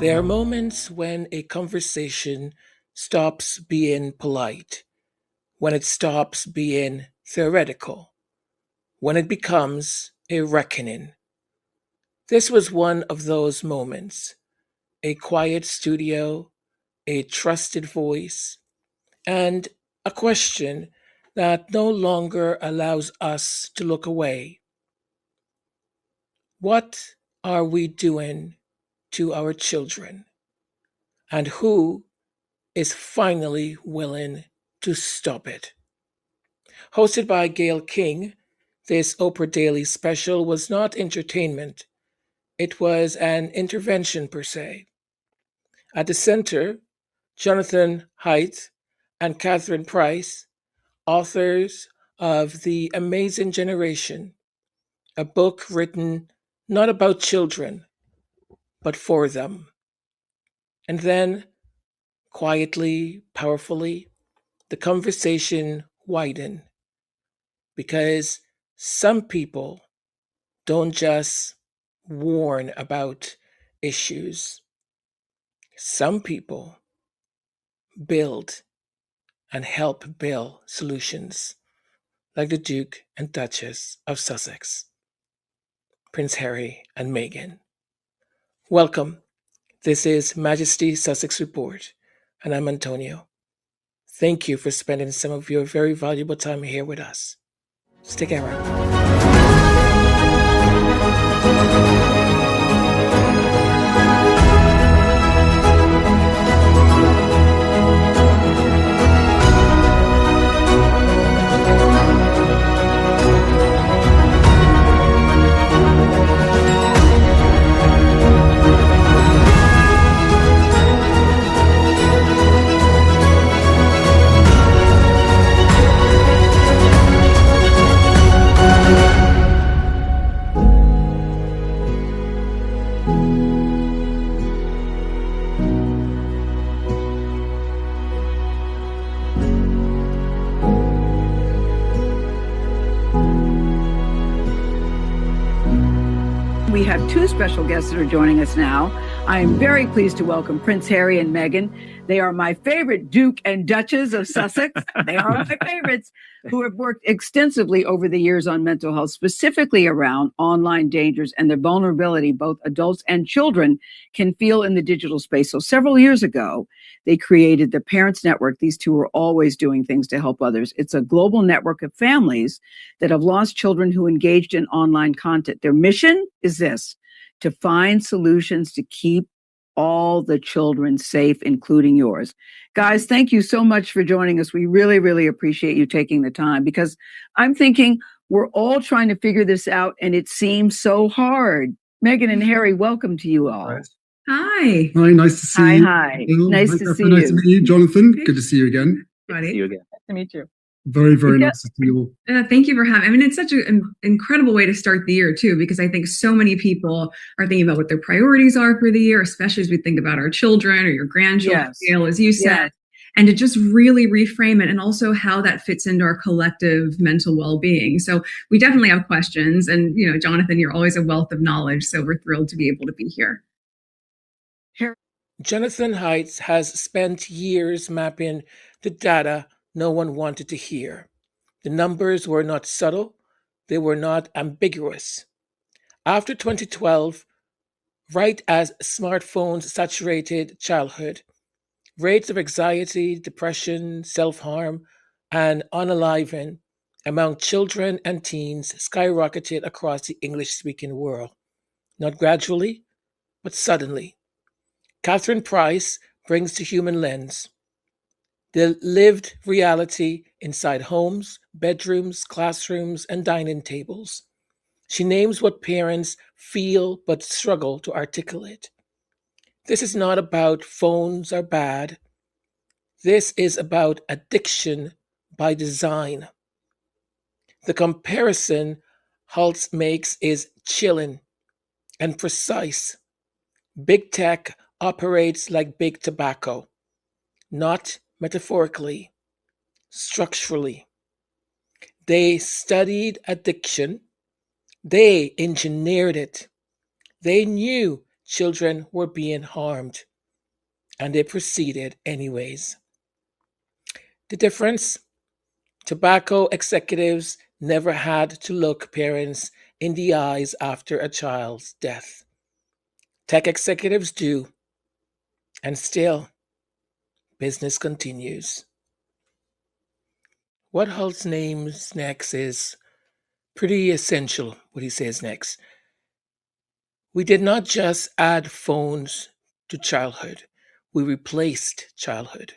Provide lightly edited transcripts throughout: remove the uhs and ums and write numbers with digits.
There are moments when a conversation stops being polite, when it stops being theoretical, when it becomes a reckoning. This was one of those moments: a quiet studio, a trusted voice, and a question that no longer allows us to look away. What are we doing to our children? And who is finally willing to stop it? Hosted by Gayle King, this Oprah Daily special was not entertainment, it was an intervention per se. At the center, Jonathan Haidt and Catherine Price, authors of The Amazing Generation, a book written not about children, but for them. And then, quietly, powerfully, the conversation widened because some people don't just warn about issues, some people build and help build solutions, like the Duke and Duchess of Sussex, Prince Harry and Meghan. Welcome. This is Majesty Sussex Report, and I'm Antonio. Thank you for spending some of your very valuable time here with us. Stick around. We have two special guests that are joining us now. I am very pleased to welcome Prince Harry and Meghan. They are my favorite Duke and Duchess of Sussex. They are my favorites, who have worked extensively over the years on mental health, specifically around online dangers and the vulnerability both adults and children can feel in the digital space. So several years ago, they created the Parents Network. These two are always doing things to help others. It's a global network of families that have lost children who engaged in online content. Their mission is this: to find solutions to keep all the children safe, including yours. Guys, thank you so much for joining us. We really, really appreciate you taking the time, because I'm thinking we're all trying to figure this out and it seems so hard. Meghan and Harry, welcome to you all. Right. Hi. Hi, nice to see you. Hi. Gayle. Nice Hi, to Catherine. see Nice to you. meet you, Jonathan. Good to see you again. Buddy. See you again. Nice to meet you. Very, very Yeah. nice to see you all. Thank you for having. I mean, it's such an incredible way to start the year too, because I think so many people are thinking about what their priorities are for the year, especially as we think about our children or your grandchildren, Yes. Gayle, as you said, Yes. and to just really reframe it, and also how that fits into our collective mental well-being. So we definitely have questions, and Jonathan, you're always a wealth of knowledge, so we're thrilled to be able to be here. Jonathan Haidt has spent years mapping the data no one wanted to hear. The numbers were not subtle, they were not ambiguous. After 2012, right as smartphones saturated childhood, rates of anxiety, depression, self harm, and unaliving among children and teens skyrocketed across the English speaking world. Not gradually, but suddenly. Catherine Price brings the human lens, the lived reality inside homes, bedrooms, classrooms, and dining tables. She names what parents feel but struggle to articulate. This is not about phones are bad. This is about addiction by design. The comparison Holtz makes is chilling and precise. Big tech operates like big tobacco, not metaphorically, structurally. They studied addiction, they engineered it. They knew children were being harmed, and they proceeded anyways. The difference? Tobacco executives never had to look parents in the eyes after a child's death. Tech executives do, and still, business continues. What Halt's names next is pretty essential, what he says next. We did not just add phones to childhood, we replaced childhood.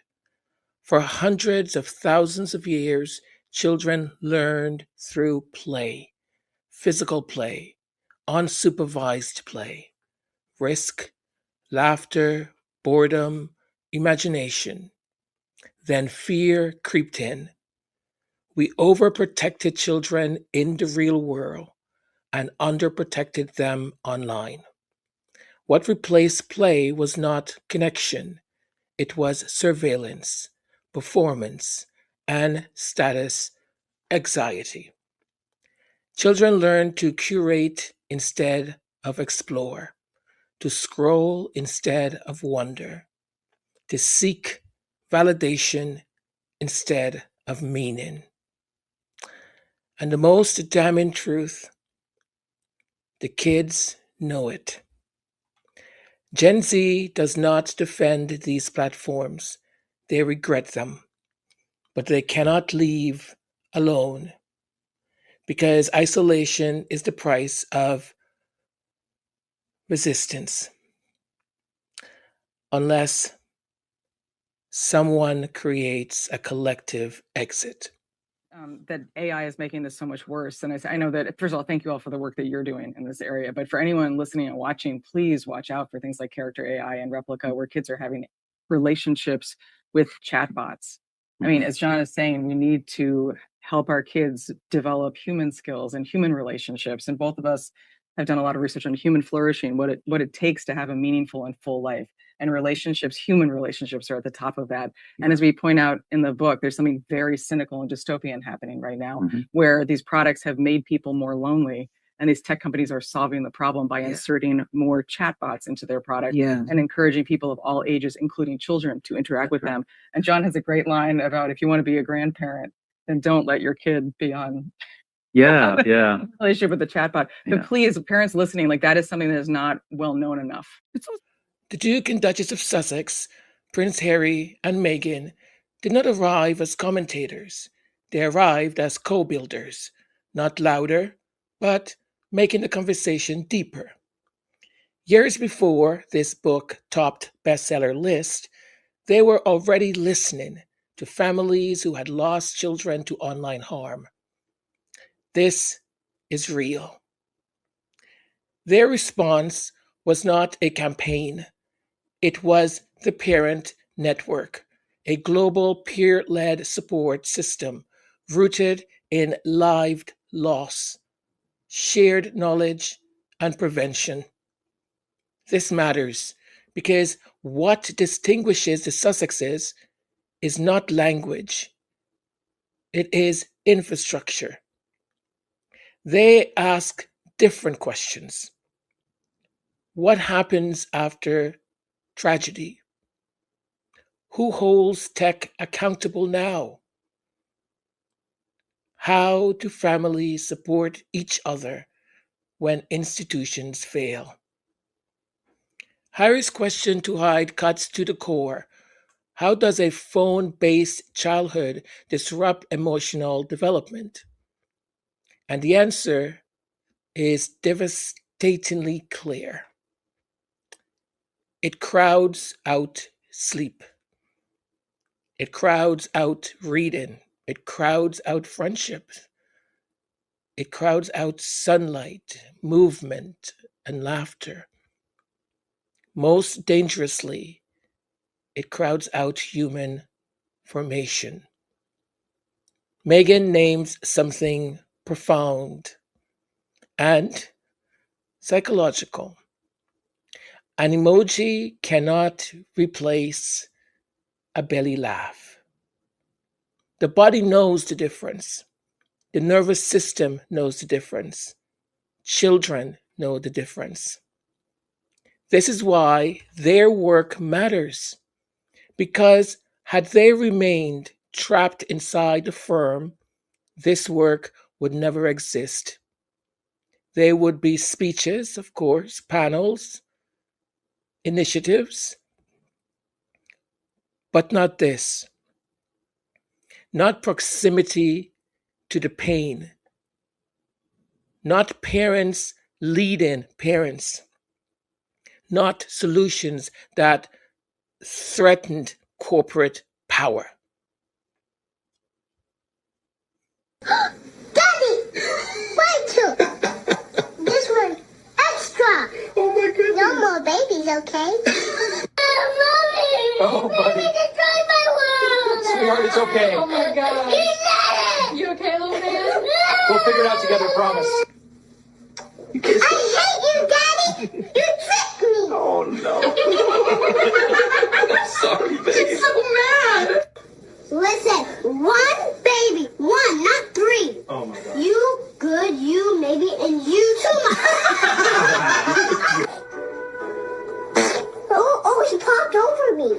For hundreds of thousands of years, children learned through play, physical play, unsupervised play, risk, laughter, boredom, imagination. Then fear crept in. We overprotected children in the real world and underprotected them online. What replaced play was not connection, it was surveillance, performance, and status anxiety. Children learn to curate instead of explore, to scroll instead of wonder, to seek validation instead of meaning. And the most damning truth, the kids know it. Gen Z does not defend these platforms. They regret them, but they cannot leave alone because isolation is the price of resistance. Unless someone creates a collective exit. That AI is making this so much worse. And I know that, first of all, thank you all for the work that you're doing in this area. But for anyone listening and watching, please watch out for things like character AI and replica, where kids are having relationships with chatbots. I mean, as John is saying, we need to help our kids develop human skills and human relationships. And both of us have done a lot of research on human flourishing, what it takes to have a meaningful and full life. And relationships, human relationships, are at the top of that. And as we point out in the book, there's something very cynical and dystopian happening right now, where these products have made people more lonely. And these tech companies are solving the problem by inserting more chatbots into their product and encouraging people of all ages, including children, to interact with them. And John has a great line about, if you want to be a grandparent, then don't let your kid be on relationship with the chatbot. But please, parents listening, like, that is something that is not well known enough. The Duke and Duchess of Sussex, Prince Harry and Meghan, did not arrive as commentators. They arrived as co-builders, not louder, but making the conversation deeper. Years before this book topped bestseller list, they were already listening to families who had lost children to online harm. This is real. Their response was not a campaign. It was the Parent Network, a global peer-led support system rooted in lived loss, shared knowledge, and prevention. This matters because what distinguishes the Sussexes is not language. It is infrastructure. They ask different questions. What happens after tragedy? Who holds tech accountable now? How do families support each other when institutions fail? Harry's question to Haidt cuts to the core. How does a phone-based childhood disrupt emotional development? And the answer is devastatingly clear. It crowds out sleep. It crowds out reading. It crowds out friendships. It crowds out sunlight, movement, and laughter. Most dangerously, it crowds out human formation. Meghan names something profound and psychological. An emoji cannot replace a belly laugh. The body knows the difference. The nervous system knows the difference. Children know the difference. This is why their work matters, because had they remained trapped inside the firm, this work would never exist. There would be speeches, of course, panels, initiatives, but not this. Not proximity to the pain. Not parents leading parents. Not solutions that threatened corporate power. Daddy! Wait! This one extra! Oh my goodness! No more babies, okay? Mommy! Oh, buddy. Baby destroyed my world! Sweetheart, it's okay. Oh my God. He did it! You okay, little man? We'll figure it out together, promise. I hate you, Daddy! You tricked me! Oh, no. I'm sorry, baby. She's so mad. Listen, one baby, one, not three. Oh, my God. You good, you maybe, and you too much. Oh, he popped over me.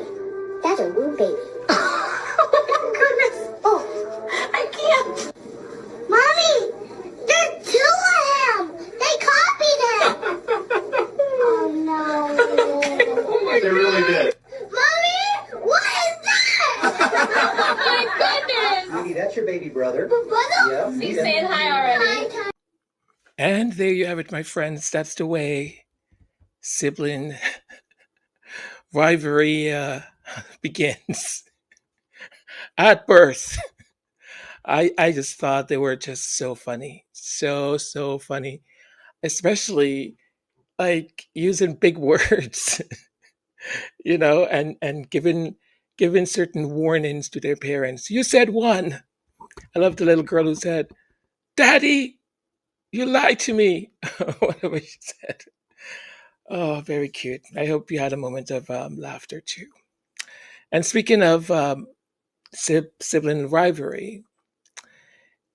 That's a rude baby. Oh my goodness. Oh, I can't. Mommy, there's two of him. They copied him. Oh no. Oh my They really did. Mommy, what is that? Oh my goodness. Sweetie, that's your baby brother. Brother? Yeah. He's saying hi already. And there you have it, my friends. That's the way sibling rivalry begins at birth. I just thought they were just so funny. So funny. Especially like using big words, and giving certain warnings to their parents. You said one. I love the little girl who said, "Daddy, you lied to me." Whatever she said. Oh, very cute. I hope you had a moment of laughter too. And speaking of sibling rivalry,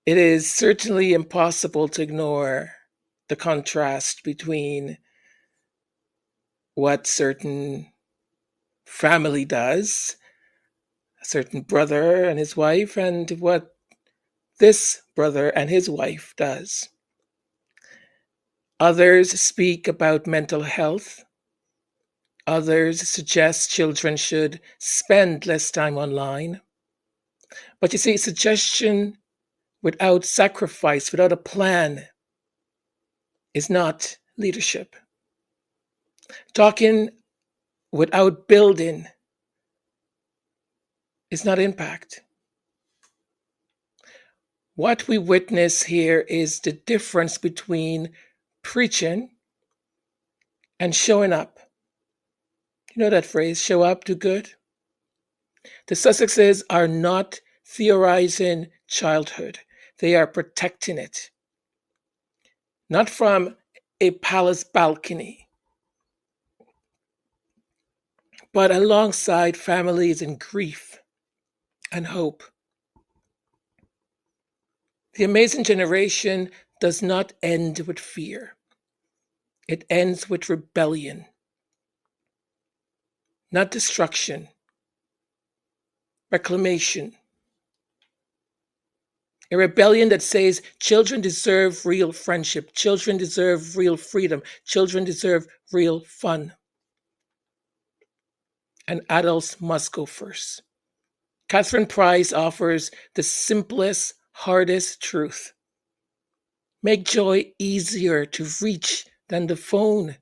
it is certainly impossible to ignore the contrast between what certain family does, a certain brother and his wife, and what this brother and his wife does. Others speak about mental health. Others suggest children should spend less time online. But you see, suggestion without sacrifice, without a plan, is not leadership. Talking without building is not impact. What we witness here is the difference between preaching and showing up. You know that phrase, show up, do good? The Sussexes are not theorizing childhood. They are protecting it. Not from a palace balcony, but alongside families in grief and hope. The amazing generation does not end with fear. It ends with rebellion, not destruction, reclamation. A rebellion that says children deserve real friendship, children deserve real freedom, children deserve real fun. And adults must go first. Catherine Price offers the simplest, hardest truth. Make joy easier to reach than the phone.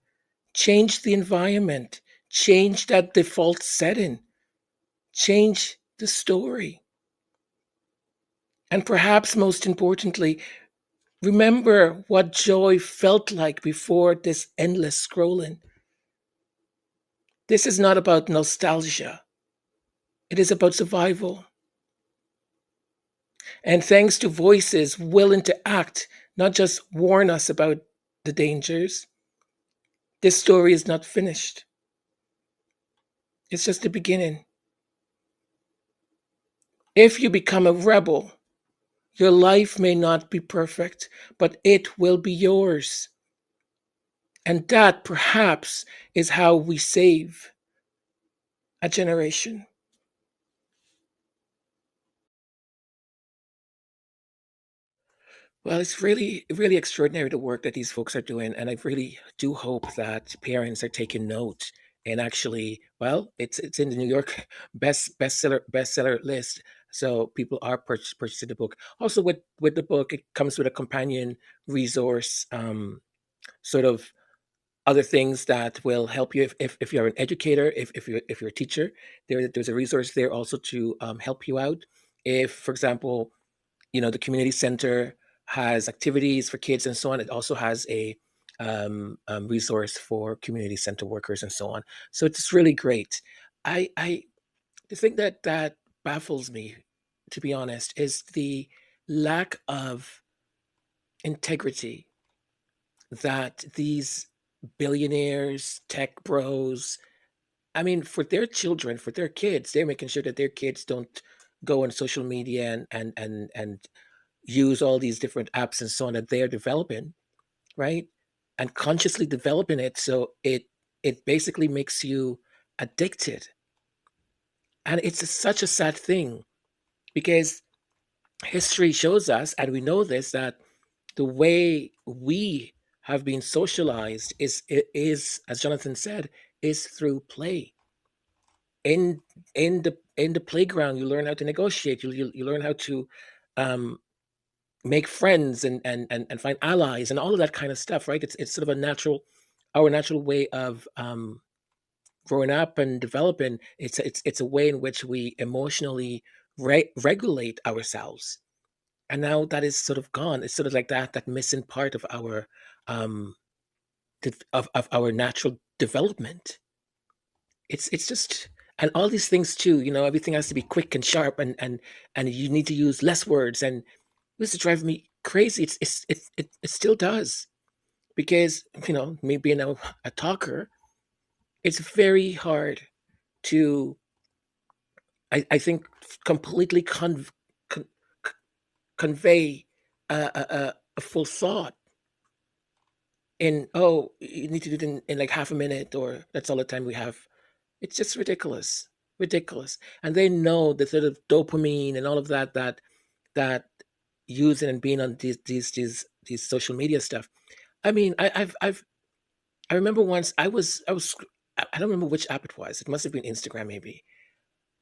Change the environment. Change that default setting. Change the story. And perhaps most importantly, remember what joy felt like before this endless scrolling. This is not about nostalgia. It is about survival. And thanks to voices willing to act, not just warn us about the dangers, this story is not finished. It's just the beginning. If you become a rebel, your life may not be perfect, but it will be yours. And that perhaps is how we save a generation. Well, it's really, really extraordinary the work that these folks are doing, and I really do hope that parents are taking note and actually, well, it's in the New York bestseller list, so people are purchasing the book. Also, with the book, it comes with a companion resource, sort of other things that will help you if you're an educator, if you're a teacher. There's a resource there also to help you out. If, for example, the community center has activities for kids and so on. It also has a resource for community center workers and so on. So it's really great. I the thing that baffles me, to be honest, is the lack of integrity that these billionaires, tech bros, I mean, for their children, for their kids, they're making sure that their kids don't go on social media and use all these different apps and so on that they're developing, right? And consciously developing it so it basically makes you addicted. And it's such a sad thing because history shows us, and we know this, that the way we have been socialized is, as Jonathan said, is through play. In in the playground, you learn how to negotiate. You learn how to um, make friends and find allies and all of that kind of stuff, right? It's sort of our natural way of growing up and developing. It's a way in which we emotionally regulate ourselves, and now that is sort of gone. It's sort of like that missing part of our um of our natural development. It's just, and all these things too. Everything has to be quick and sharp, and you need to use less words, and this is driving me crazy. It still does, because me being a talker, it's very hard to, I think, completely con- convey a full thought in, oh, you need to do it in like half a minute, or that's all the time we have. It's just ridiculous, ridiculous. And they know the sort of dopamine and all of that using and being on these social media stuff. I mean, I remember once I don't remember which app it was. It must have been Instagram, maybe.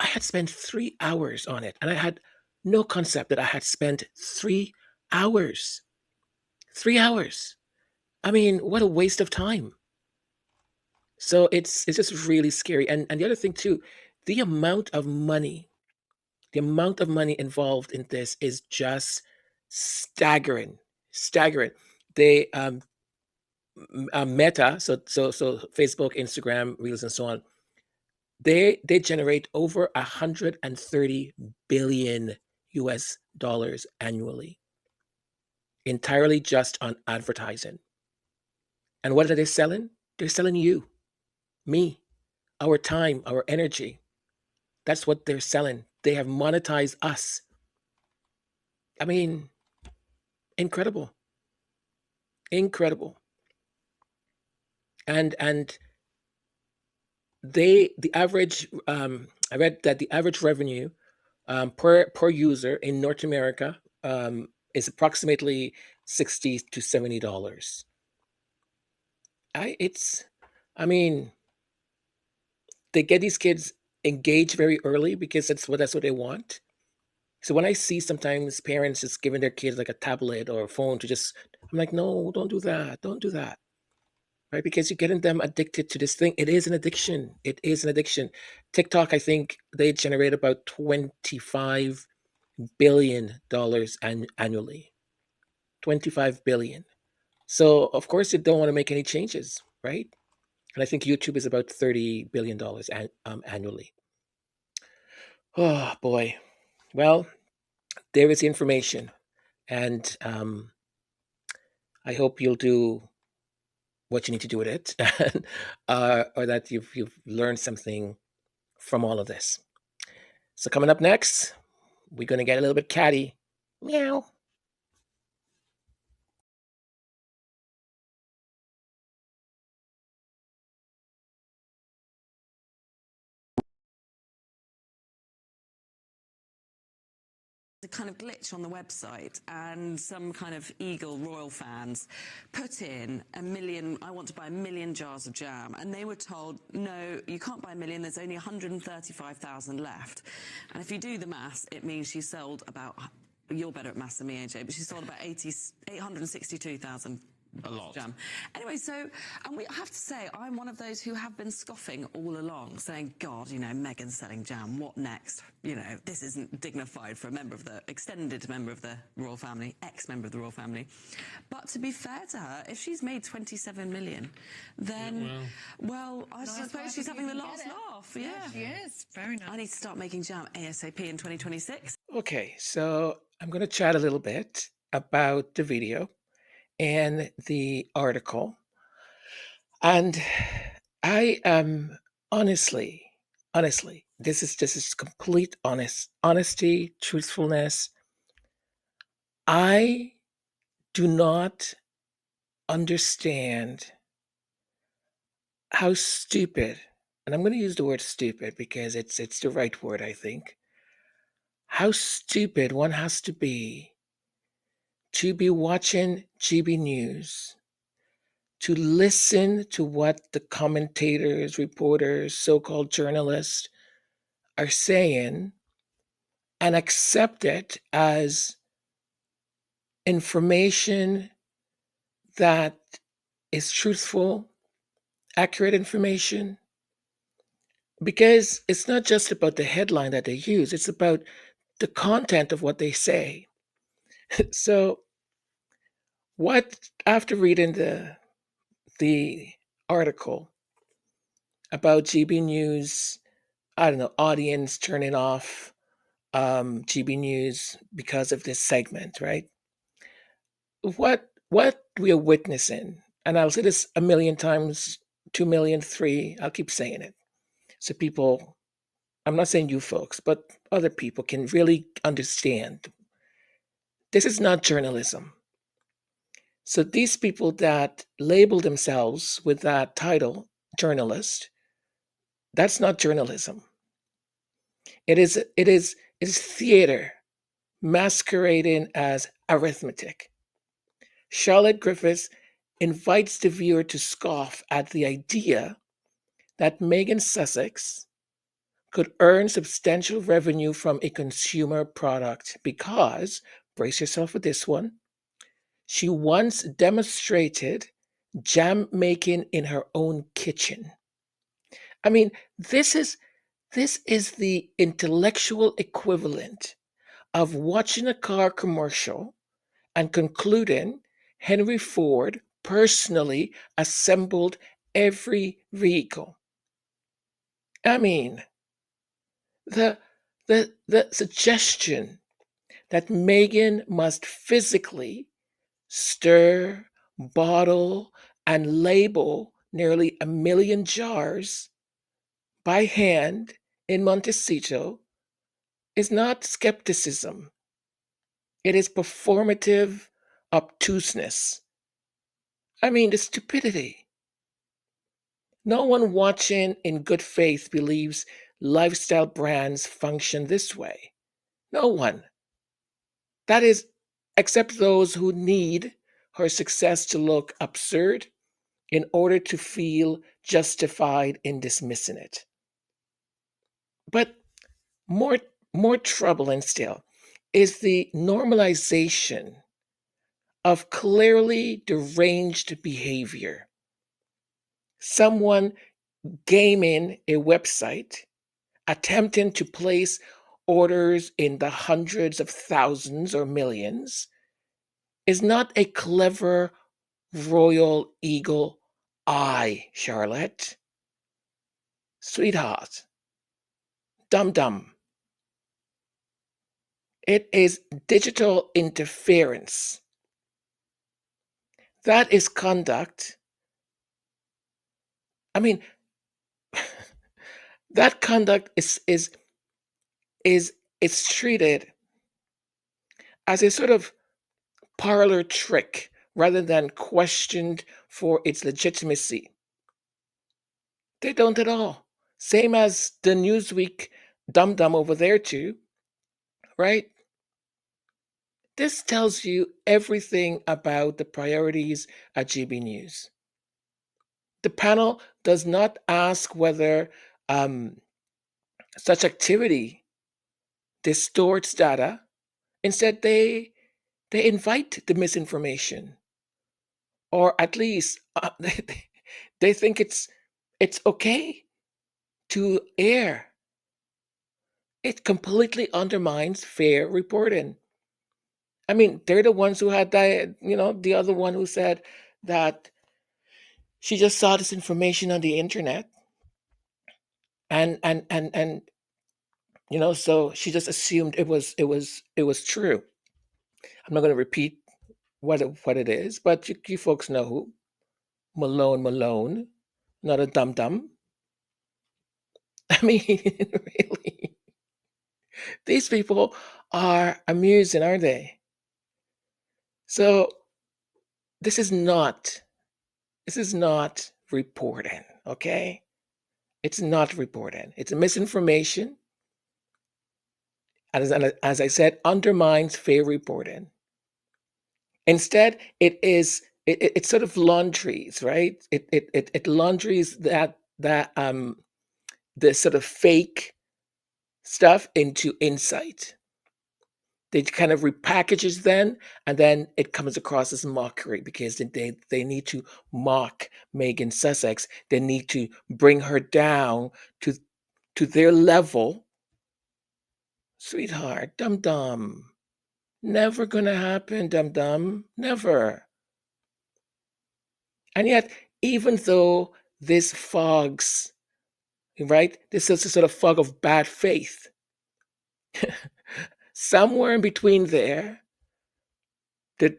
I had spent 3 hours on it, and I had no concept that I had spent 3 hours. 3 hours. I mean, what a waste of time. So it's just really scary. And the other thing too, the amount of money, the amount of money involved in this is just staggering. Staggering. They Meta, so Facebook, Instagram, Reels, and so on. They generate over 130 billion US dollars annually, entirely just on advertising. And what are they selling? They're selling you, me, our time, our energy. That's what they're selling. They have monetized us. I mean, incredible, incredible. And the average, I read that the average revenue per user in North America is approximately $60 to $70. It's, I mean, they get these kids engaged very early because that's what they want. So when I see sometimes parents just giving their kids like a tablet or a phone to just, I'm like, no, don't do that, don't do that, right? Because you're getting them addicted to this thing. It is an addiction. It is an addiction. TikTok, I think they generate about $25 billion annually. 25 billion. So of course they don't want to make any changes, right? And I think YouTube is about $30 billion annually. Oh boy. Well, there is the information, and I hope you'll do what you need to do with it, or that you've learned something from all of this. So coming up next, we're going to get a little bit catty. Meow. kind of glitch on the website, and some kind of Eagle Royal fans put in 1 million, I want to buy 1 million jars of jam, and they were told, no, you can't buy 1 million, there's only 135,000 left. And if you do the maths, it means she sold about, you're better at maths than me, AJ, but she sold about 862,000 a lot. Jam. Anyway, so, and we I have to say, I'm one of those who have been scoffing all along, saying, God, you know, Meghan's selling jam, what next? You know, this isn't dignified for a member of the, extended member of the royal family, ex-member of the royal family. But to be fair to her, if she's made 27 million, then, well, I suppose she's having the last laugh, yeah. She is. Very nice. I need to start making jam ASAP in 2026. Okay, so I'm going to chat a little bit about the video and the article. And I am honestly, this is complete honesty, truthfulness. I do not understand how stupid, and I'm going to use the word stupid because it's the right word, I think, how stupid one has to be watching GB News, to listen to what the commentators, reporters, so-called journalists are saying and accept it as information that is truthful, accurate information. Because it's not just about the headline that they use, it's about the content of what they say. So after reading the article about GB News, I don't know, audience turning off GB News because of this segment, right? What we are witnessing, and I'll say this 1 million times, 2 million, 3, I'll keep saying it. So people, I'm not saying you folks, but other people can really understand. This is not journalism. So these people that label themselves with that title, journalist, that's not journalism. It is theater masquerading as arithmetic. Charlotte Griffiths invites the viewer to scoff at the idea that Meghan Sussex could earn substantial revenue from a consumer product because, brace yourself for this one, she once demonstrated jam making in her own kitchen. I mean, this is the intellectual equivalent of watching a car commercial and concluding Henry Ford personally assembled every vehicle. I mean, the suggestion that Meghan must physically stir, bottle, and label nearly 1 million jars by hand in Montecito is not skepticism. It is performative obtuseness. I mean, the stupidity. No one watching in good faith believes lifestyle brands function this way. No one. That is, except those who need her success to look absurd in order to feel justified in dismissing it. But more troubling still is the normalization of clearly deranged behavior. Someone gaming a website, attempting to place orders in the hundreds of thousands or millions, is not a clever royal eagle eye, Charlotte. Sweetheart. Dum-dum. It is digital interference. That is conduct. I mean, that conduct is treated as a sort of parlor trick rather than questioned for its legitimacy. They don't at all. Same as the Newsweek dum-dum over there too, right? This tells you everything about the priorities at GB News. The panel does not ask whether such activity distorts data. Instead, they invite the misinformation, or at least they think it's okay to air. It completely undermines fair reporting. I mean, they're the ones who had that, the other one who said that she just saw this information on the internet and so she just assumed it was true. I'm not going to repeat what it is, but you folks know who. Malone, not a dum-dum. I mean, really, these people are amusing, aren't they? So this is not reporting, okay? It's not reporting. It's a misinformation. As I said, undermines fair reporting. Instead, it's sort of laundries, right? It laundries that the sort of fake stuff into insight. They kind of repackages then, and then it comes across as mockery because they need to mock Meghan Sussex. They need to bring her down to their level. Sweetheart, dum-dum. Never gonna happen, dum-dum. Never. And yet, even though this fogs, right? This is a sort of fog of bad faith. Somewhere in between there, the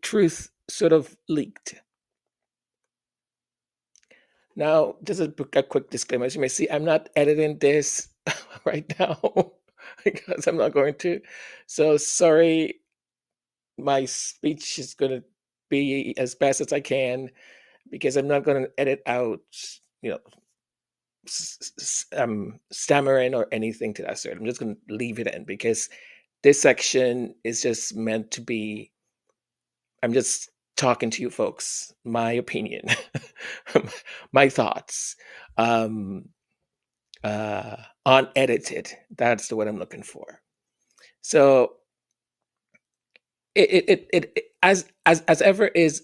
truth sort of leaked. Now, just a quick disclaimer. As you may see, I'm not editing this right now because I'm not going to. So sorry, my speech is going to be as best as I can because I'm not going to edit out, stammering or anything to that sort. I'm just going to leave it in because this section is just meant to be, I'm just talking to you folks, my opinion, my thoughts, unedited. That's the word I'm looking for. So it as ever is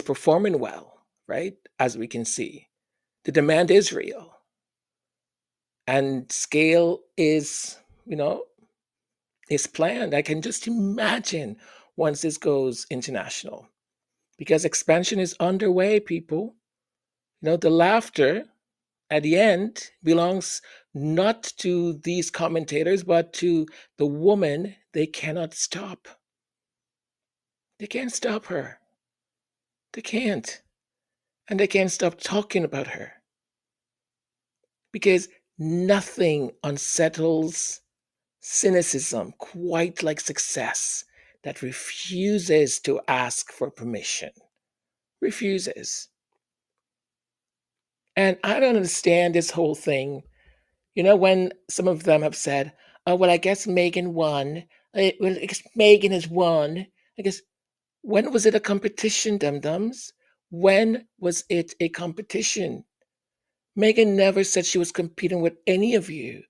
performing well, right? As we can see, the demand is real, and scale is, is planned. I can just imagine once this goes international, because expansion is underway, people. The laughter at the end belongs not to these commentators, but to the woman they cannot stop. They can't stop her. They can't. And they can't stop talking about her. Because nothing unsettles cynicism quite like success that refuses to ask for permission. Refuses. And I don't understand this whole thing. When some of them have said, oh, well, I guess Meghan won. Well, I guess Meghan has won. I guess, when was it a competition, dum-dums? When was it a competition? Meghan never said she was competing with any of you,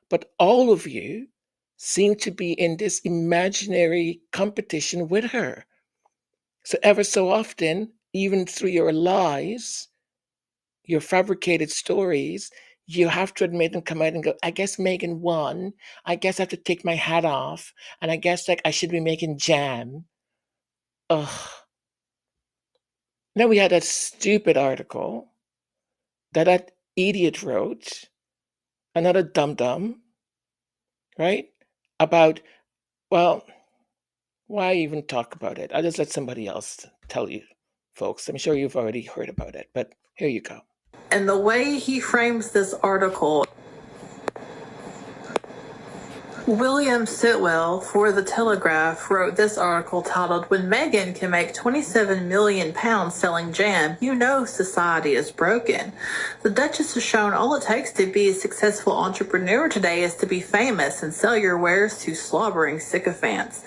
but all of you seem to be in this imaginary competition with her. So ever so often, even through your lies, your fabricated stories, you have to admit and come out and go, I guess Meghan won. I guess I have to take my hat off. And I guess I should be making jam. Ugh. Now we had that stupid article that idiot wrote, another dum-dum, right? About, well, why even talk about it? I'll just let somebody else tell you, folks. I'm sure you've already heard about it, but here you go. And the way he frames this article, William Sitwell for The Telegraph wrote this article titled, "When Meghan can make £27 million selling jam, you know society is broken." The Duchess has shown all it takes to be a successful entrepreneur today is to be famous and sell your wares to slobbering sycophants.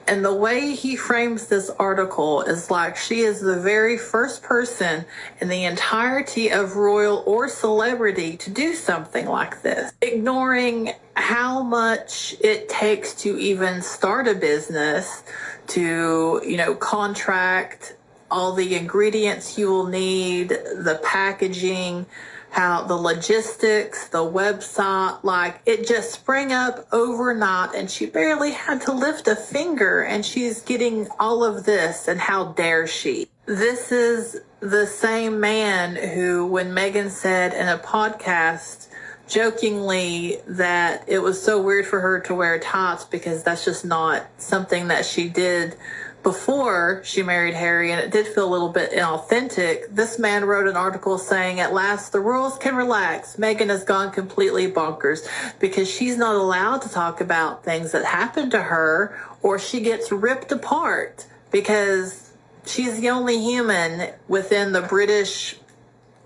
And the way he frames this article is like she is the very first person in the entirety of royal or celebrity to do something like this, ignoring how much it takes to even start a business, to, contract all the ingredients you will need, the packaging, how the logistics, the website, like it just sprang up overnight and she barely had to lift a finger and she's getting all of this, and how dare she? This is the same man who, when Meghan said in a podcast jokingly that it was so weird for her to wear tights because that's just not something that she did before she married Harry, and it did feel a little bit inauthentic. This man wrote an article saying, "At last, the royals can relax. Meghan has gone completely bonkers because she's not allowed to talk about things that happened to her, or she gets ripped apart because she's the only human within the British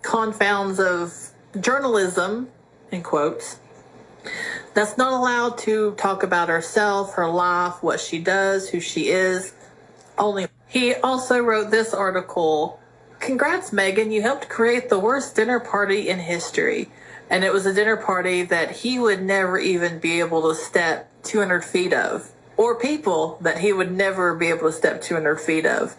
confounds of journalism," in quotes, that's not allowed to talk about herself, her life, what she does, who she is. Only. He also wrote this article, "Congrats, Meghan, you helped create the worst dinner party in history." And it was a dinner party that he would never even be able to step 200 feet of, or people that he would never be able to step 200 feet of.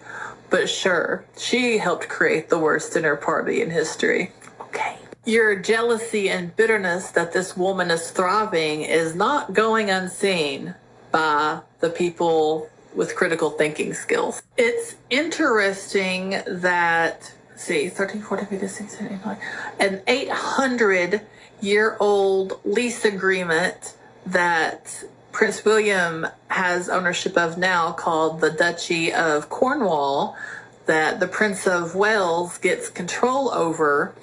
But sure, she helped create the worst dinner party in history. Okay. Your jealousy and bitterness that this woman is thriving is not going unseen by the people with critical thinking skills. It's interesting that, 13, 14, 15, 16, 18, an 800-year-old lease agreement that Prince William has ownership of now, called the Duchy of Cornwall, that the Prince of Wales gets control over,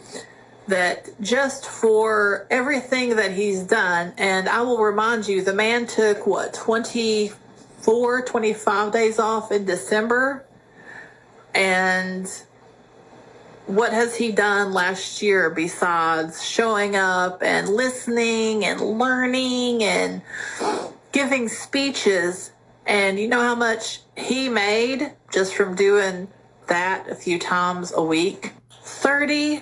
that just for everything that he's done, and I will remind you, the man took, 25 days off in December, and what has he done last year besides showing up and listening and learning and giving speeches? And you know how much he made just from doing that a few times a week? $30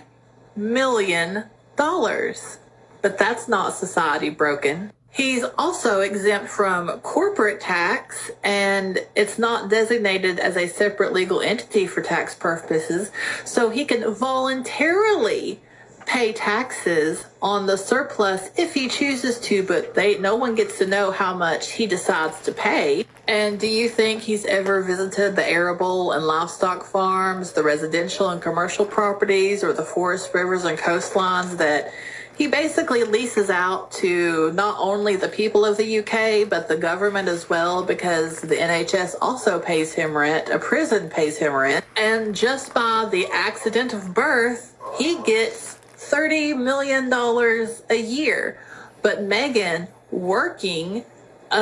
million. But that's not society broken. He's also exempt from corporate tax, and it's not designated as a separate legal entity for tax purposes, so he can voluntarily pay taxes on the surplus if he chooses to, but no one gets to know how much he decides to pay. And do you think he's ever visited the arable and livestock farms, the residential and commercial properties, or the forest, rivers, and coastlines that he basically leases out to not only the people of the UK, but the government as well, because the NHS also pays him rent, a prison pays him rent, and just by the accident of birth, he gets $30 million a year. But Meghan, working,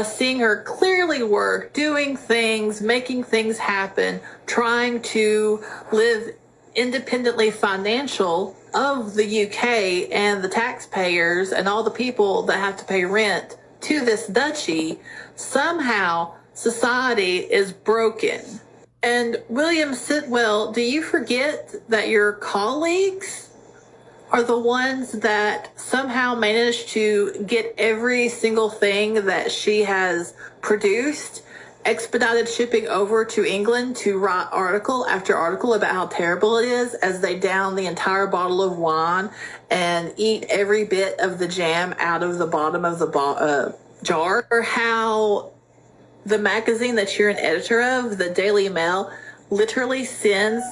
seeing her clearly work, doing things, making things happen, trying to live independently financial of the UK and the taxpayers and all the people that have to pay rent to this duchy, somehow society is broken. And William Sitwell, do you forget that your colleagues are the ones that somehow managed to get every single thing that she has produced, expedited shipping over to England to write article after article about how terrible it is, as they down the entire bottle of wine and eat every bit of the jam out of the bottom of the jar? Or how the magazine that you're an editor of, the Daily Mail, literally sends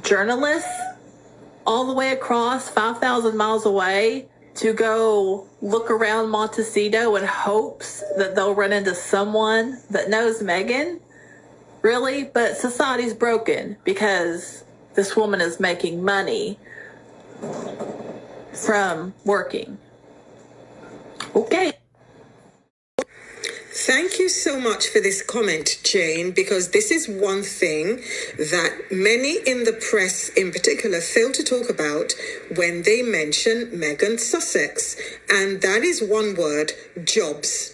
journalists all the way across 5,000 miles away to go look around Montecito in hopes that they'll run into someone that knows Meghan? Really? But society's broken because this woman is making money from working. Okay. Thank you so much for this comment, Jane, because this is one thing that many in the press in particular fail to talk about when they mention Meghan Sussex. And that is one word: jobs.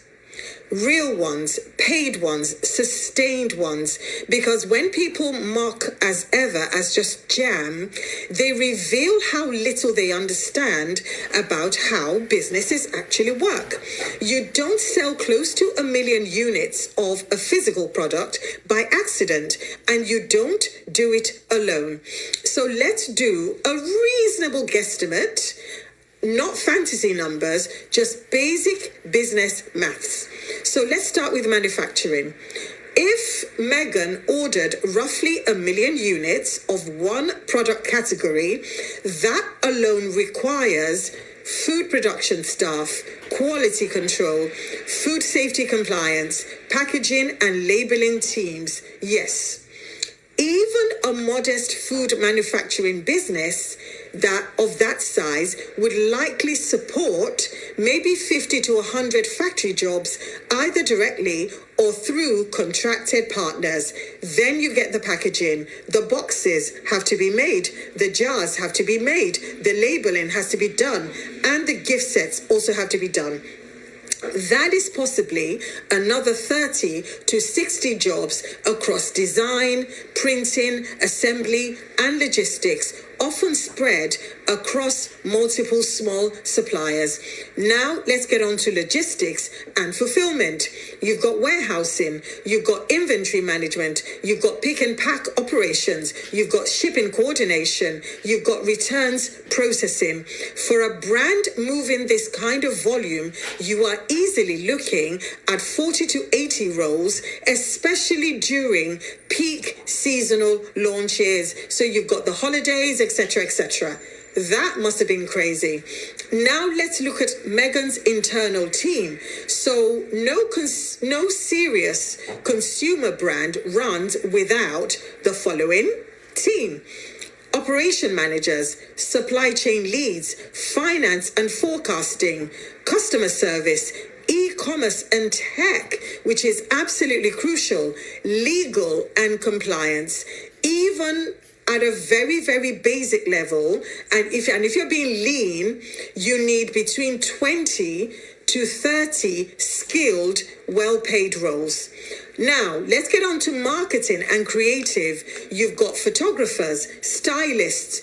Real ones, paid ones, sustained ones. Because when people mock as ever as just jam, they reveal how little they understand about how businesses actually work. You don't sell close to 1 million units of a physical product by accident, and you don't do it alone. So let's do a reasonable guesstimate. Not fantasy numbers, just basic business maths. So let's start with manufacturing. If Meghan ordered roughly 1 million units of one product category, that alone requires food production staff, quality control, food safety compliance, packaging and labeling teams. Yes, even a modest food manufacturing business of that size would likely support maybe 50 to 100 factory jobs, either directly or through contracted partners. Then you get the packaging. The boxes have to be made. The jars have to be made. The labeling has to be done. And the gift sets also have to be done. That is possibly another 30 to 60 jobs across design, printing, assembly, and logistics, often spread across multiple small suppliers. Now let's get on to logistics and fulfillment. You've got warehousing, you've got inventory management, you've got pick and pack operations, you've got shipping coordination, you've got returns processing. For a brand moving this kind of volume, you are easily looking at 40 to 80 roles, especially during peak seasonal launches. So you've got the holidays, etc., etc. That must have been crazy. Now let's look at Meghan's internal team. So no serious consumer brand runs without the following team: operation managers, supply chain leads, finance and forecasting, customer service, e-commerce and tech, which is absolutely crucial, legal and compliance, even at a very, very basic level. And if you're being lean, you need between 20 to 30 skilled, well-paid roles. Now, let's get on to marketing and creative. You've got photographers, stylists,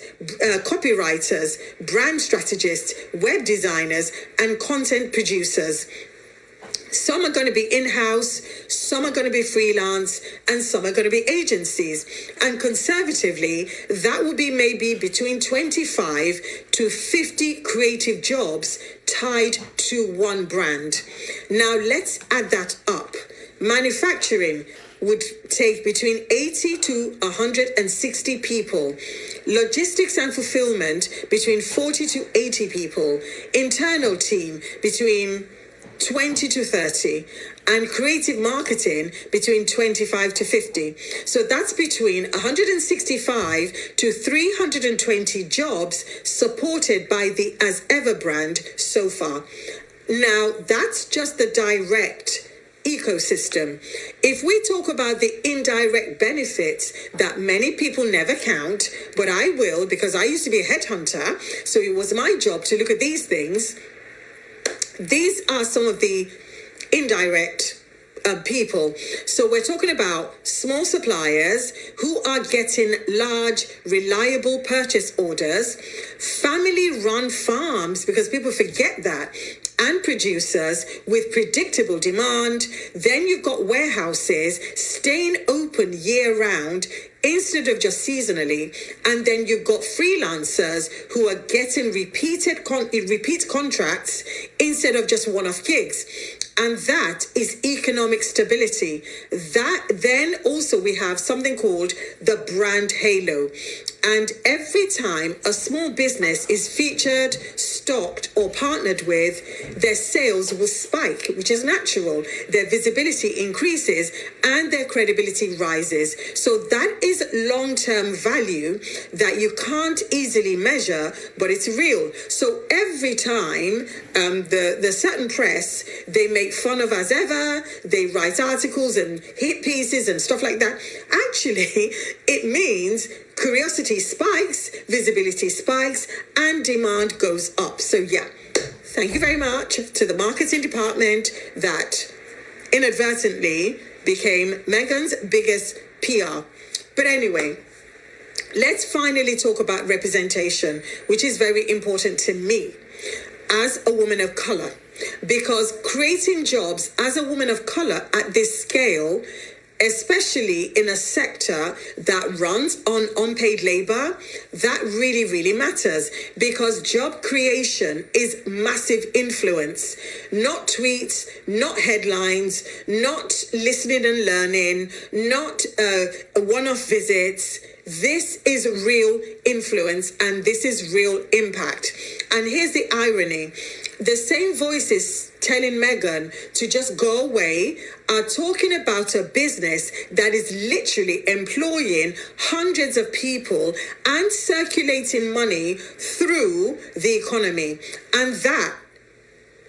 copywriters, brand strategists, web designers, and content producers. Some are going to be in-house, some are going to be freelance, and some are going to be agencies. And conservatively, that will be maybe between 25 to 50 creative jobs tied to one brand. Now, let's add that up. Manufacturing would take between 80 to 160 people. Logistics and fulfillment between 40 to 80 people. Internal team between 20 to 30, and creative marketing between 25 to 50. So that's between 165 to 320 jobs supported by the As Ever brand so far. Now, that's just the direct ecosystem. If we talk about the indirect benefits that many people never count, but I will, because I used to be a headhunter, so it was my job to look at these things. These are some of the indirect people. So we're talking about small suppliers who are getting large, reliable purchase orders, family-run farms, because people forget that, and producers with predictable demand. Then you've got warehouses staying open year-round instead of just seasonally. And then you've got freelancers who are getting repeat contracts instead of just one-off gigs. And that is economic stability. That then also we have something called the brand halo. And every time a small business is featured, stocked, or partnered with, their sales will spike, which is natural. Their visibility increases and their credibility rises. So that is long-term value that you can't easily measure, but it's real. So every time the certain press, they make fun of as ever, they write articles and hit pieces and stuff like that. Actually, it means curiosity spikes, visibility spikes, and demand goes up. So yeah, thank you very much to the marketing department that inadvertently became Meghan's biggest PR. But anyway, let's finally talk about representation, which is very important to me as a woman of color, because creating jobs as a woman of color at this scale, especially in a sector that runs on unpaid labor, that really, really matters, because job creation is massive influence, not tweets, not headlines, not listening and learning, not one-off visits. This is real influence and this is real impact. And here's the irony. The same voices telling Meghan to just go away are talking about a business that is literally employing hundreds of people and circulating money through the economy. And that,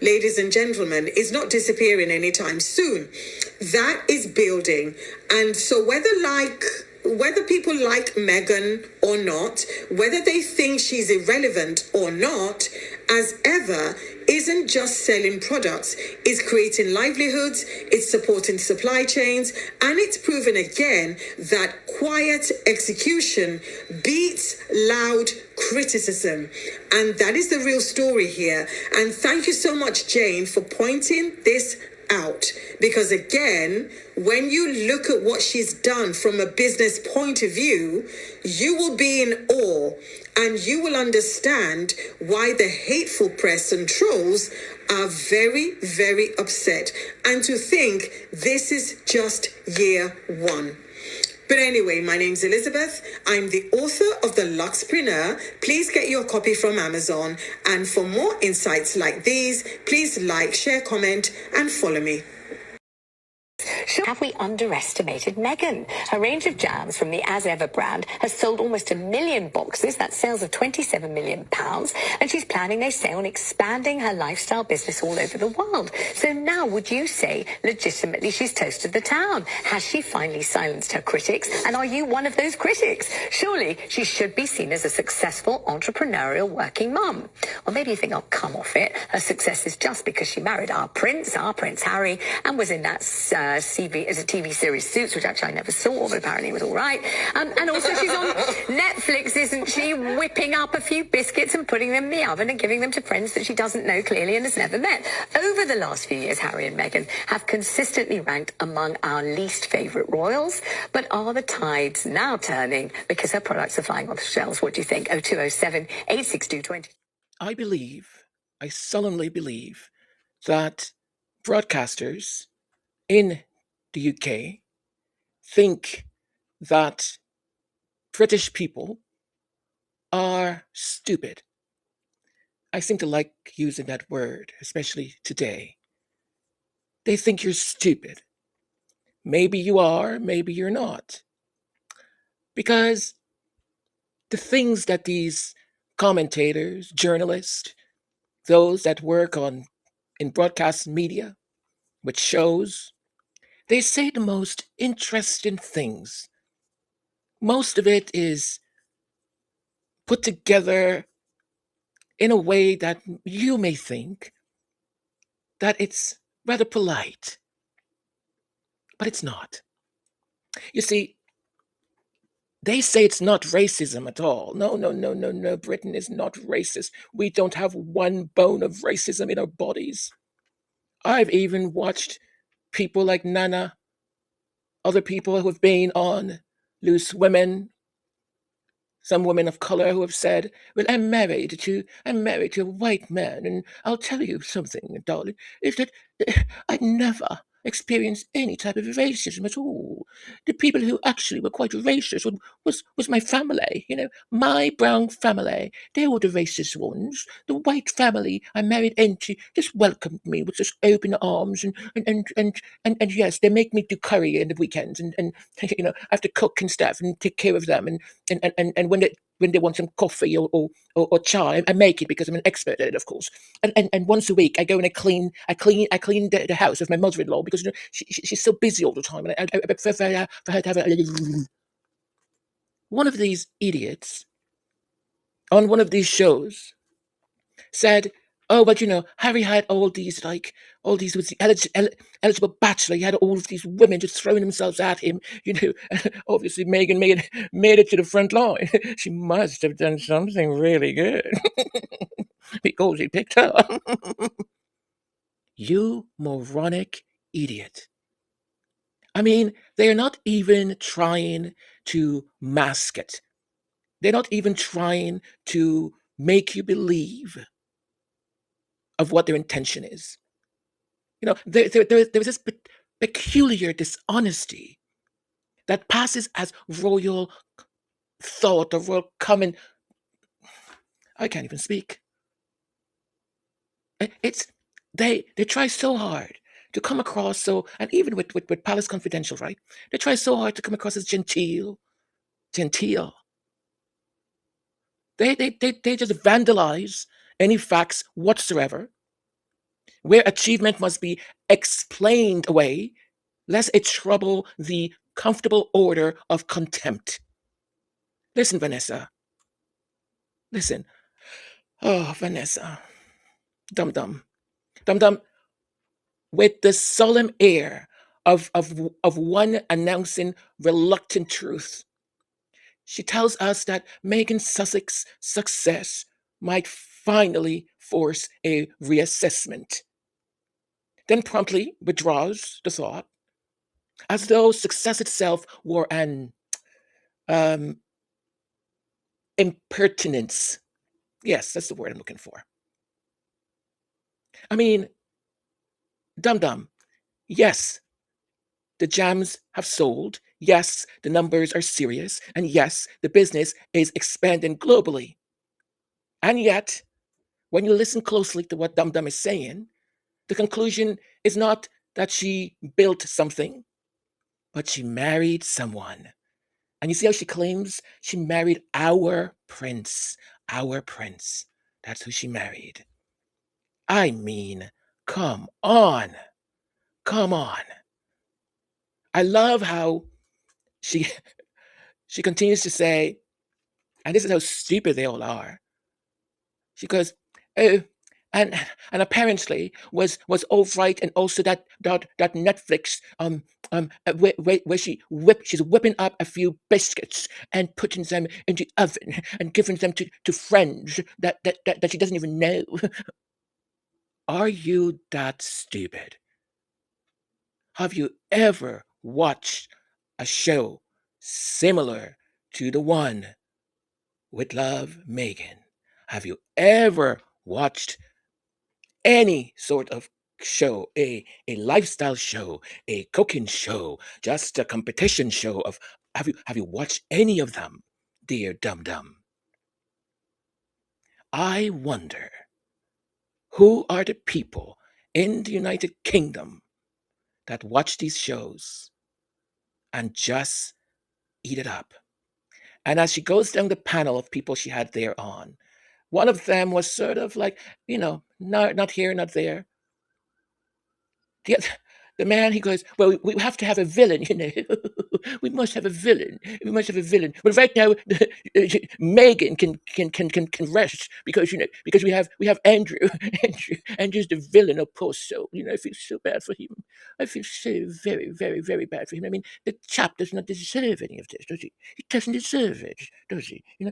ladies and gentlemen, is not disappearing anytime soon. That is building. And so whether people like Meghan or not, whether they think she's irrelevant or not, as ever, isn't just selling products. It's creating livelihoods, it's supporting supply chains, and it's proven again that quiet execution beats loud criticism. And that is the real story here. And thank you so much, Jane, for pointing this out, because again, when you look at what she's done from a business point of view, you will be in awe and you will understand why the hateful press and trolls are very, very upset, and to think this is just year one. But anyway, my name's Elizabeth. I'm the author of The Luxpreneur. Please get your copy from Amazon. And for more insights like these, please like, share, comment, and follow me. Have we underestimated Meghan? Her range of jams from the As Ever brand has sold almost 1 million boxes. That's sales of £27 million. And she's planning, they say, on expanding her lifestyle business all over the world. So now, would you say, legitimately, she's toasted the town? Has she finally silenced her critics? And are you one of those critics? Surely she should be seen as a successful, entrepreneurial working mum. Or maybe you think, oh, come off it. Her success is just because she married our Prince Harry, and was in that TV series Suits, which actually I never saw, but apparently it was all right. And also she's on Netflix, isn't she, whipping up a few biscuits and putting them in the oven and giving them to friends that she doesn't know clearly and has never met. Over the last few years, Harry and Meghan have consistently ranked among our least favourite royals. But are the tides now turning because her products are flying off the shelves? What do you think? 0207 862 20. I solemnly believe that broadcasters in the UK think that British people are stupid. I seem to like using that word, especially today. They think you're stupid. Maybe you are, maybe you're not. Because the things that these commentators, journalists, those that work in broadcast media, with shows, they say the most interesting things. Most of it is put together in a way that you may think that it's rather polite, but it's not. You see, they say it's not racism at all. No. Britain is not racist. We don't have one bone of racism in our bodies. I've even watched people like Nana, other people who have been on Loose Women, some women of color who have said, well, I'm married to a white man, and I'll tell you something, darling, is that I'd never experience any type of racism at all. The people who actually were quite racist was my family, my brown family. They were the racist ones. The white family I married into just welcomed me with just open arms and yes, they make me do curry in the weekends and I have to cook and stuff and take care of them and when they want some coffee or chai, I make it because I'm an expert at it, of course. And once a week, I go and I clean the house of my mother-in-law because she's so busy all the time, and I prefer for her to have a. One of these idiots on one of these shows said, "Oh, but Harry had all these was the eligible bachelor. He had all of these women just throwing themselves at him. Obviously Meghan made it to the front line. She must have done something really good because he picked her." You moronic idiot. I mean, they are not even trying to mask it. They're not even trying to make you believe of what their intention is. There's this peculiar dishonesty that passes as royal thought or royal common. I can't even speak. They try so hard to come across and even with Palace Confidential, right? They try so hard to come across as genteel. They just vandalize any facts whatsoever, where achievement must be explained away, lest it trouble the comfortable order of contempt. Listen, Vanessa. Listen. Oh, Vanessa. Dum-dum. Dum-dum. With the solemn air of one announcing reluctant truth, she tells us that Meghan Sussex's success might finally force a reassessment, then promptly withdraws the thought, as though success itself were an impertinence. Yes, that's the word I'm looking for. I mean, dum-dum, yes, the jams have sold. Yes, the numbers are serious. And yes, the business is expanding globally. And yet, when you listen closely to what Dum Dum is saying, the conclusion is not that she built something, but she married someone. And you see how she claims she married our prince. Our prince. That's who she married. I mean, come on. Come on. I love how she continues to say, and this is how stupid they all are. She goes, "Oh, and apparently was all right, and also that Netflix where she's whipping up a few biscuits and putting them in the oven and giving them to friends that she doesn't even know." Are you that stupid? Have you ever watched a show similar to the one with Love Meghan? Have you ever watched any sort of show, a lifestyle show, a cooking show, just a competition show of have you watched any of them, dear Dum Dum? I wonder who are the people in the United Kingdom that watch these shows and just eat it up. And as she goes down the panel of people she had there on, one of them was sort of like, not here, not there. The man, he goes, "Well, we have to have a villain, we must have a villain. We must have a villain. But right now, Meghan can rest because because we have Andrew. Andrew's the villain, of course. So I feel so bad for him. I feel so very, very, very bad for him. I mean, the chap does not deserve any of this, does he? He doesn't deserve it, does he? He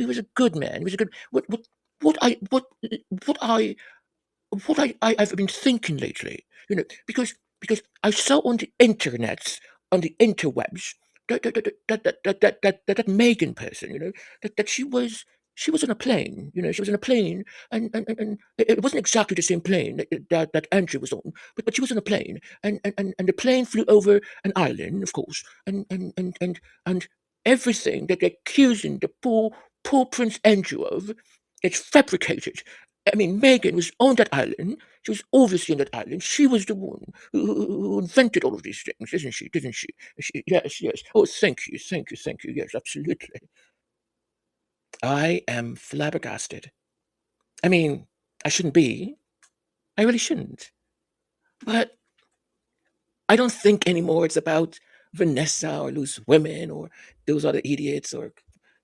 was a good man. He was a good. What I've been thinking lately, because I saw on the internet, on the interwebs, that Meghan person, that she was she was on a plane, she was on a plane, and it wasn't exactly the same plane that Andrew was on, but she was on a plane, and the plane flew over an island, of course, and everything that they're accusing the poor Prince Andrew of, it's fabricated. I mean, Meghan was on that island. She was obviously on that island. She was the one who invented all of these things, isn't she? Didn't she? Yes, yes. Oh, thank you, thank you, thank you. Yes, absolutely. I am flabbergasted. I mean, I shouldn't be. I really shouldn't. But I don't think anymore it's about Vanessa or Loose Women or those other idiots or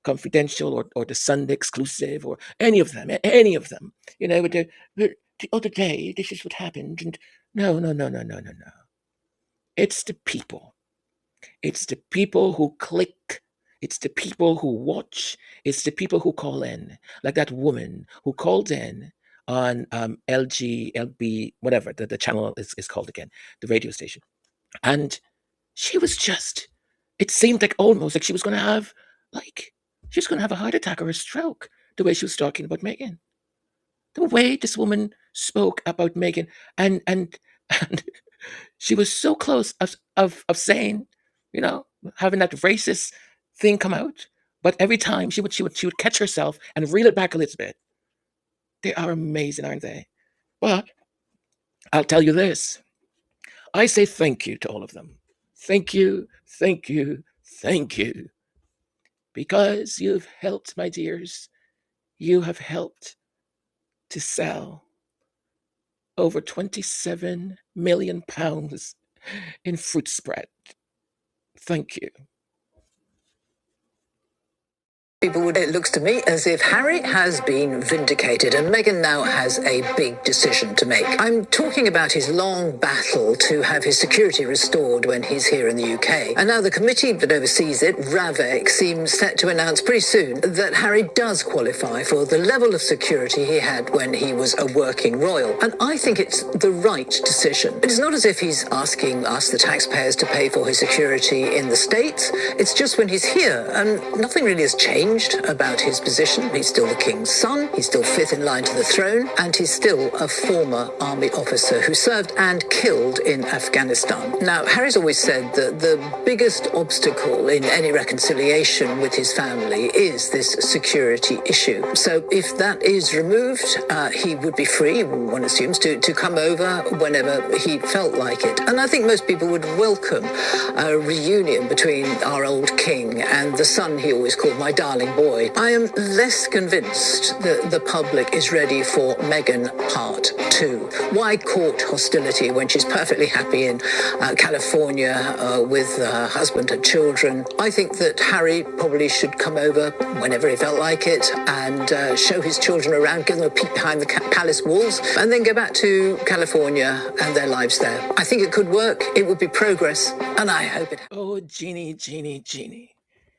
Confidential or the Sunday Exclusive or any of them, any of them. The other day, this is what happened. And no, no, no, no, no, no, no. It's the people. It's the people who click. It's the people who watch. It's the people who call in. Like that woman who called in on LG, LB, whatever the channel is called again, the radio station. And she was just, it seemed like almost like she was going to have, a heart attack or a stroke, the way she was talking about Meghan. The way this woman spoke about Meghan. And she was so close of saying, having that racist thing come out. But every time she would catch herself and reel it back a little bit. They are amazing, aren't they? But I'll tell you this. I say thank you to all of them. Thank you, thank you, thank you. Because you've helped, my dears. You have helped to sell over £27 million in fruit spread. Thank you. It looks to me as if Harry has been vindicated and Meghan now has a big decision to make. I'm talking about his long battle to have his security restored when he's here in the UK. And now the committee that oversees it, RAVEC, seems set to announce pretty soon that Harry does qualify for the level of security he had when he was a working royal. And I think it's the right decision. It's not as if he's asking us, the taxpayers, to pay for his security in the States. It's just when he's here, and nothing really has changed about his position. He's still the king's son, he's still fifth in line to the throne, and he's still a former army officer who served and killed in Afghanistan. Now, Harry's always said that the biggest obstacle in any reconciliation with his family is this security issue. So if that is removed, he would be free, one assumes, to come over whenever he felt like it. And I think most people would welcome a reunion between our old king and the son he always called my darling boy. I am less convinced that the public is ready for Meghan Part 2. Why court hostility when she's perfectly happy in California with her husband and children? I think that Harry probably should come over whenever he felt like it and show his children around, give them a peek behind the palace walls, and then go back to California and their lives there. I think it could work. It would be progress, and I hope it. Oh, Jeannie, Jeannie, Jeannie.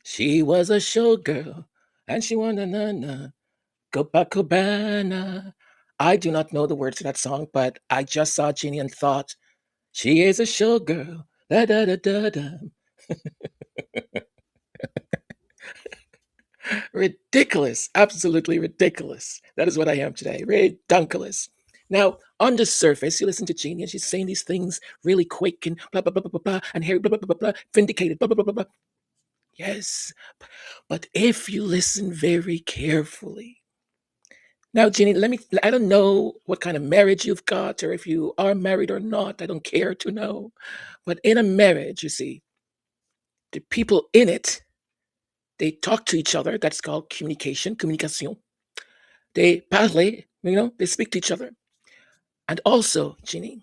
She was a showgirl, and she won na Copacabana. I do not know the words to that song, but I just saw Jeannie and thought, she is a showgirl. Da da da da da. Ridiculous, absolutely ridiculous. That is what I am today. Redunculous. Now, on the surface, you listen to Jeannie and she's saying these things really quick and blah, blah, blah, blah, blah, blah, and Harry, blah, blah, blah, blah, vindicated, blah, blah, blah, blah, blah. Yes, but if you listen very carefully. Now, Jeannie, I don't know what kind of marriage you've got or if you are married or not. I don't care to know. But in a marriage, you see, the people in it, they talk to each other. That's called communication. They parle, they speak to each other. And also, Jeannie,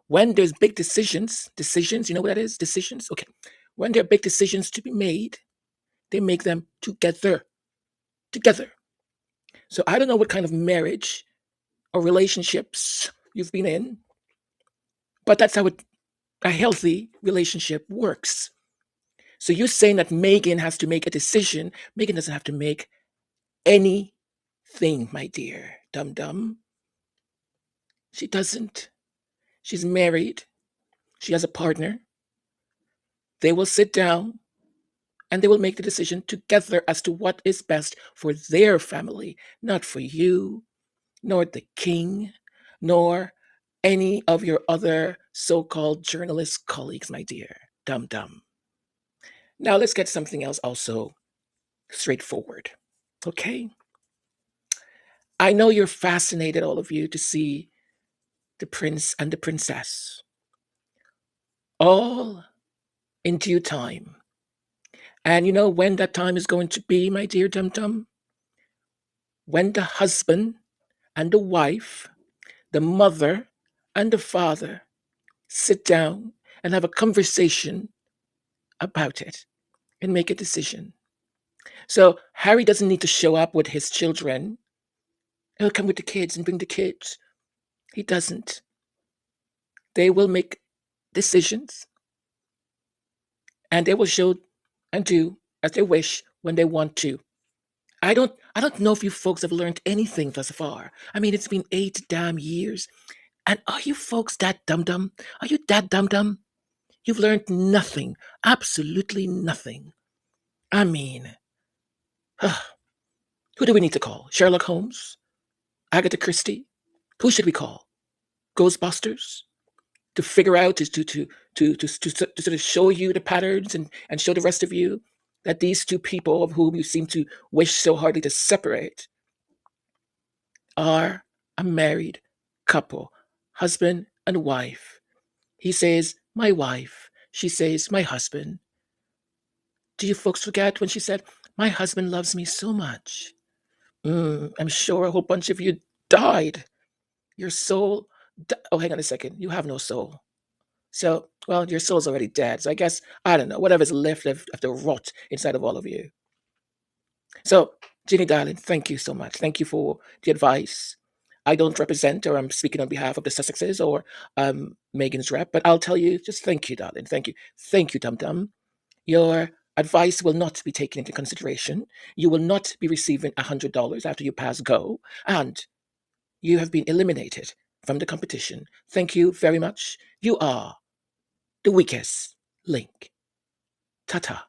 when there's big decisions, you know what that is? Decisions? Okay. When there are big decisions to be made, they make them together. So I don't know what kind of marriage or relationships you've been in, but that's how a healthy relationship works. So you're saying that Meghan has to make a decision. Meghan doesn't have to make anything, my dear dum-dum. She doesn't. She's married. She has a partner. They will sit down and they will make the decision together as to what is best for their family, not for you, nor the king, nor any of your other so-called journalist colleagues, my dear. Dum dum. Now let's get something else also straightforward. Okay? I know you're fascinated, all of you, to see the prince and the princess. All in due time. And you know when that time is going to be, my dear Dum Dum? When the husband and the wife, the mother and the father sit down and have a conversation about it and make a decision. So Harry doesn't need to show up with his children. He'll come with the kids and bring the kids. He doesn't. They will make decisions and they will show and do as they wish when they want to. I don't know if you folks have learned anything thus far. I mean, it's been 8 damn years. And are you folks that dum-dum? Are you that dum-dum? You've learned nothing. Absolutely nothing. I mean, who do we need to call? Sherlock Holmes? Agatha Christie? Who should we call? Ghostbusters? To figure out, to sort of show you the patterns and show the rest of you that these two people of whom you seem to wish so hardly to separate are a married couple, husband and wife. He says, my wife. She says, my husband. Do you folks forget when she said, my husband loves me so much? I'm sure a whole bunch of you died. Your soul. Oh, hang on a second. You have no soul. So, well, your soul's already dead. So I guess, I don't know, whatever's left of the rot inside of all of you. So, Ginny, darling, thank you so much. Thank you for the advice. I don't represent or I'm speaking on behalf of the Sussexes or Meghan's rep, but I'll tell you, just thank you, darling. Thank you. Thank you, Dum Dum. Your advice will not be taken into consideration. You will not be receiving $100 after you pass go, and you have been eliminated from the competition. Thank you very much. You are the weakest link. Ta-ta.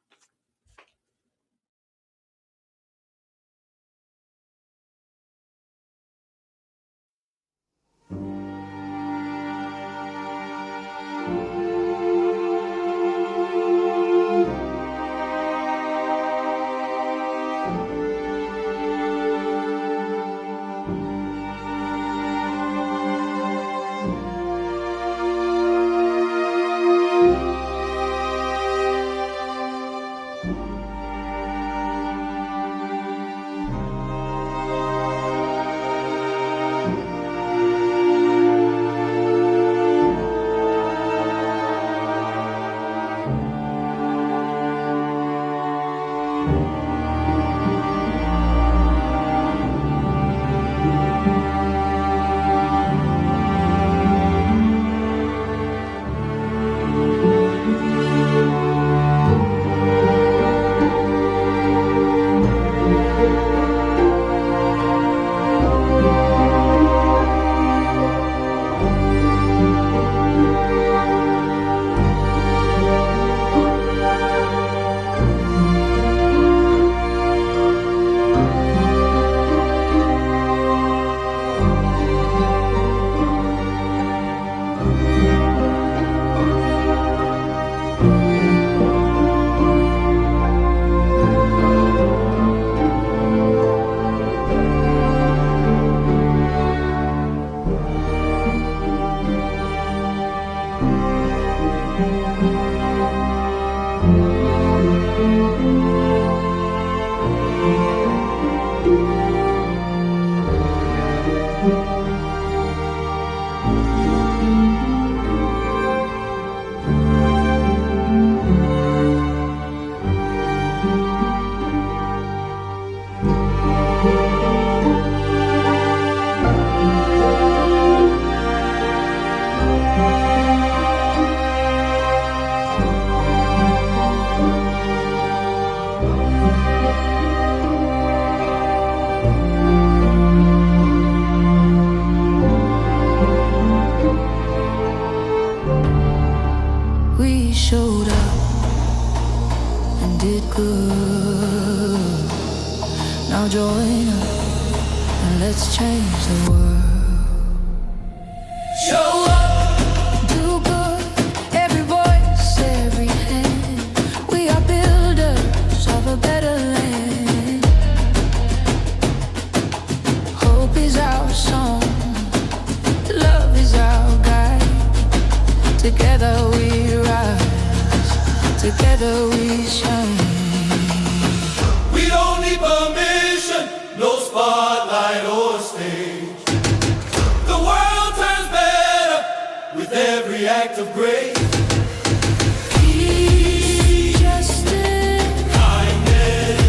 change the world. Show up, do good, every voice, every hand. We are builders of a better land. Hope is our song, love is our guide. Together we rise, together we shine. We don't need permission, no spotlight or stage. The world turns better with every act of grace. Peace, justice, kindness,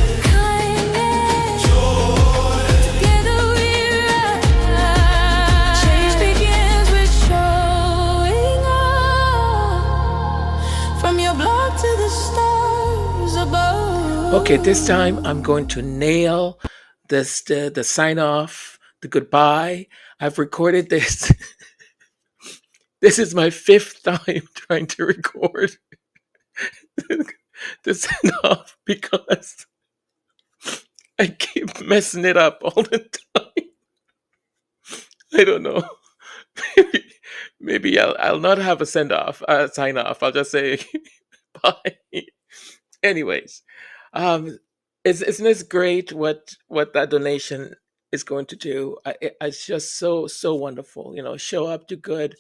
joy. Together we rise. Change begins with showing up. From your block to the stars above. Okay, this time I'm going to nail this the sign off, the goodbye. I've recorded this. This is my 5th time trying to record the sign off because I keep messing it up all the time. I don't know. Maybe I'll not have a sign off. I'll just say bye. Anyways, isn't this great what that donation is going to do? It's just so wonderful. Show up, do good.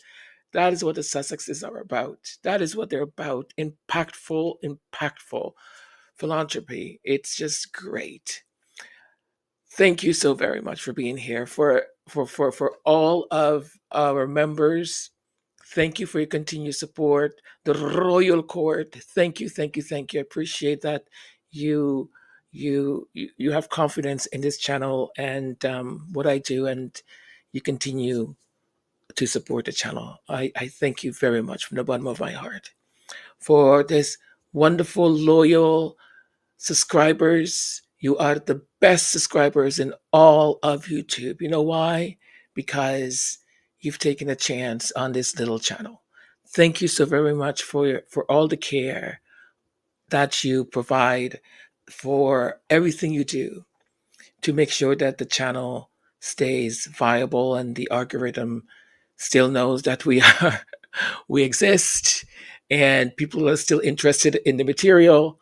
That is what the Sussexes are about. That is what they're about. Impactful philanthropy. It's just great. Thank you so very much for being here. For all of our members, thank you for your continued support. The Royal Court, thank you. I appreciate that you have confidence in this channel and what I do, and you continue to support the channel. I thank you very much from the bottom of my heart for this wonderful, loyal subscribers. You are the best subscribers in all of YouTube. You know why? Because you've taken a chance on this little channel. Thank you so very much for all the care that you provide, for everything you do to make sure that the channel stays viable and the algorithm still knows that we exist and people are still interested in the material.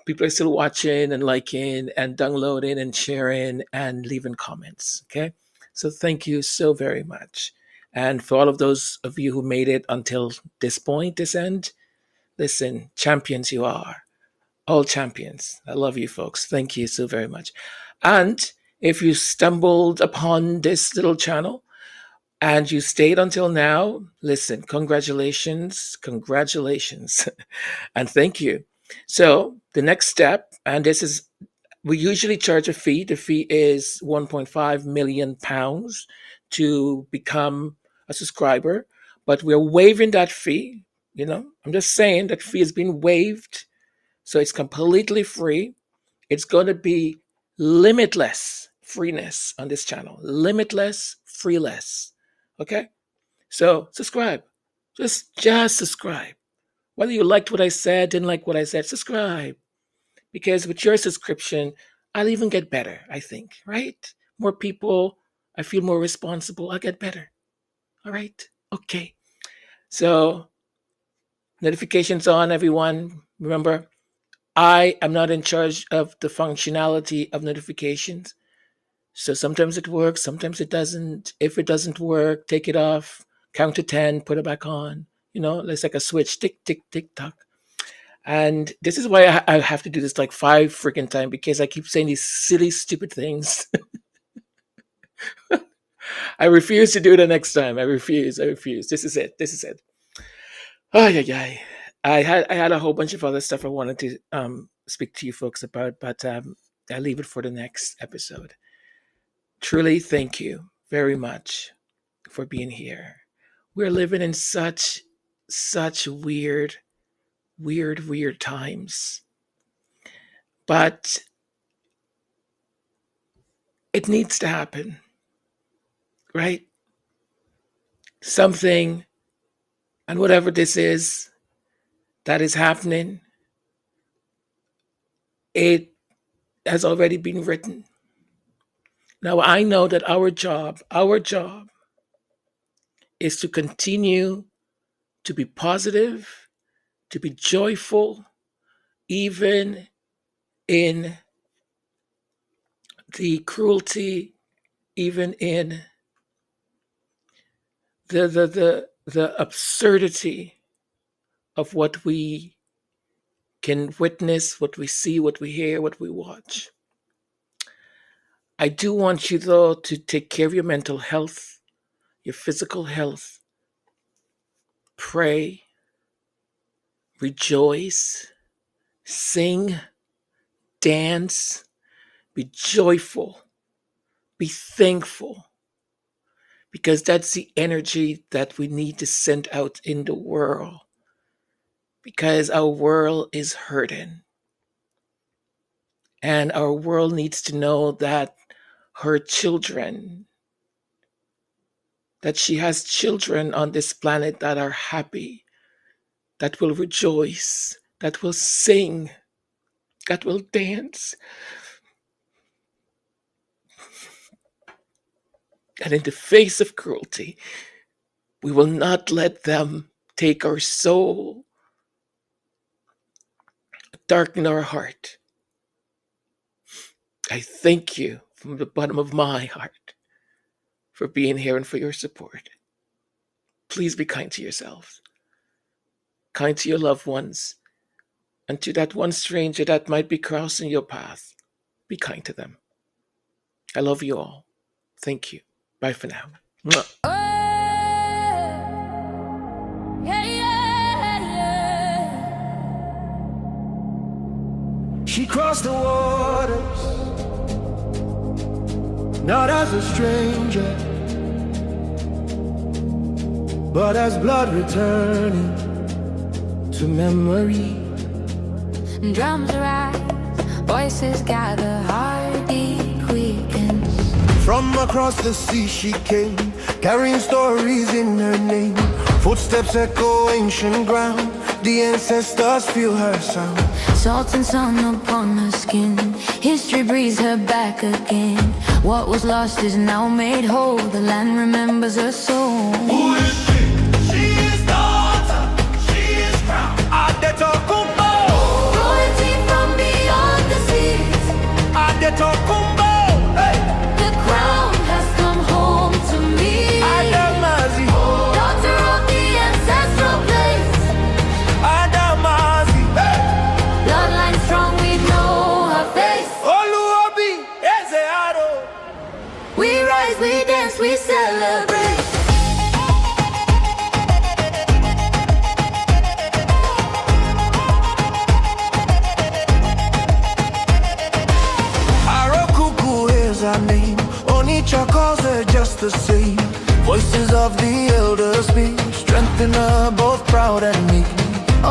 People are still watching and liking and downloading and sharing and leaving comments. Okay. So thank you so very much. And for all of those of you who made it until this point, this end, listen, champions you are. All champions. I love you folks. Thank you so very much. And if you stumbled upon this little channel and you stayed until now, listen, congratulations, and thank you. So the next step, and this is, we usually charge a fee. The fee is £1.5 million to become a subscriber, but we're waiving that fee. I'm just saying that fee has been waived. So it's completely free. It's going to be limitless freeness on this channel. Limitless, freeless. Okay? So subscribe. Just subscribe. Whether you liked what I said, didn't like what I said, subscribe. Because with your subscription, I'll even get better, I think. Right? More people. I feel more responsible. I'll get better. All right? Okay. So notifications on, everyone. Remember, I am not in charge of the functionality of notifications. So sometimes it works, sometimes it doesn't. If it doesn't work, take it off, count to 10, put it back on. It's like a switch, tick, tick, tick, tock. And this is why I have to do this like 5 freaking times, because I keep saying these silly, stupid things. I refuse to do it the next time. I refuse. This is it. Oh, yeah. I had a whole bunch of other stuff I wanted to speak to you folks about, but I'll leave it for the next episode. Truly, thank you very much for being here. We're living in such weird times, but it needs to happen, right? Something, and whatever this is that is happening, it has already been written. Now, I know that our job is to continue to be positive, to be joyful, even in the cruelty, even in the absurdity of what we can witness, what we see, what we hear, what we watch. I do want you, though, to take care of your mental health, your physical health. Pray, rejoice, sing, dance, be joyful, be thankful, because that's the energy that we need to send out in the world, because our world is hurting. And our world needs to know that her children, that she has children on this planet that are happy, that will rejoice, that will sing, that will dance. And in the face of cruelty, we will not let them take our soul, darken our heart. I thank you from the bottom of my heart for being here and for your support. Please be kind to yourselves, kind to your loved ones, and to that one stranger that might be crossing your path. Be kind to them. I love you all. Thank you. Bye for now. Mwah. She crossed the waters, not as a stranger, but as blood returning to memory. Drums rise, voices gather, heartbeat quickens. From across the sea she came, carrying stories in her name. Footsteps echo ancient ground, the ancestors feel her sound. Salt and sun upon her skin, history breathes her back again. What was lost is now made whole, the land remembers her soul. Who is she? She is daughter, she is crown. Adetokumbo, royalty from beyond the seas. Adetokumbo, hey. The crown has come home to me. Adamazi, daughter of the ancestral place. Adamazi, hey. Bloodline strong, we know her face. Oluobi, Ezearo. We rise, we dance, we celebrate. Arokuku is her name, Onicha calls her just the same. Voices of the elders speak, strengthen her both proud and meek.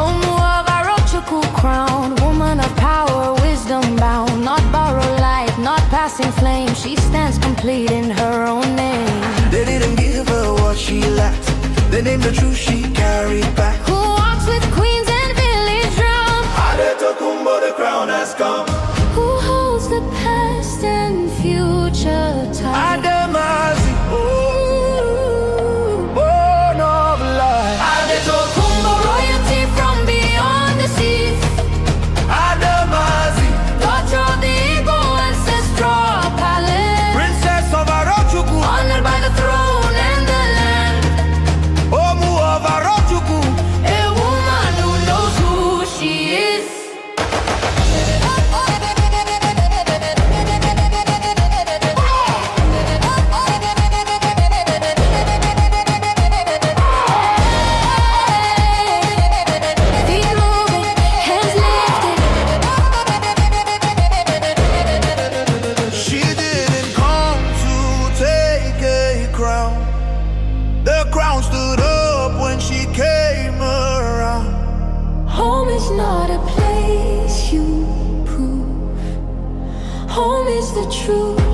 Omuavarochuku crown, woman of power, wisdom bound. Not borrowed light, not passing flame. She stands complete in her own name. They didn't give her what she lacked, they named the truth she carried back. Who walks with queens and village drum? Adetokumbo, the crown has come. Who holds the past and future tight? Adamazi, oh, born of light. Adetokumbo, royalty from beyond the seas. Adamazi, daughter of the Igbo ancestral palace. princess of Arochukwu, honored by the throne and the land. Omu of Arochukwu, A woman who knows who she is. Feet moving, hands lifted. she didn't come to take a crown. The crown stood up when she came around. Home is not a place you prove. Home is the truth.